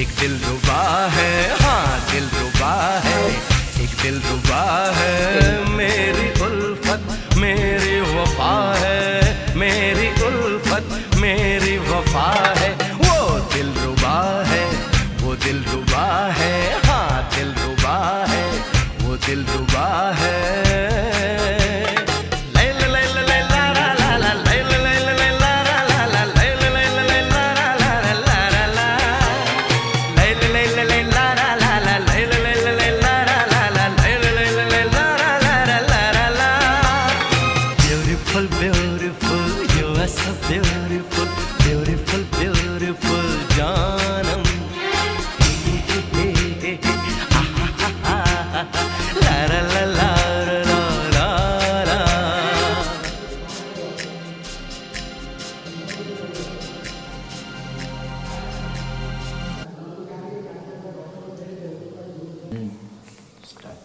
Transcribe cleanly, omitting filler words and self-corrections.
एक दिल रुबा है, हाँ दिल रुबा है, एक दिल रुबा है। मेरी उल्फत मेरी वफा है, मेरी उल्फत मेरी वफा है। वो दिल रुबा है, वो दिल रुबा है, हाँ दिल रुबा है, वो दिल रुबा है। Beautiful, you are so beautiful, beautiful, beautiful, जानम। ला ला ला ला ला ला ला। Start.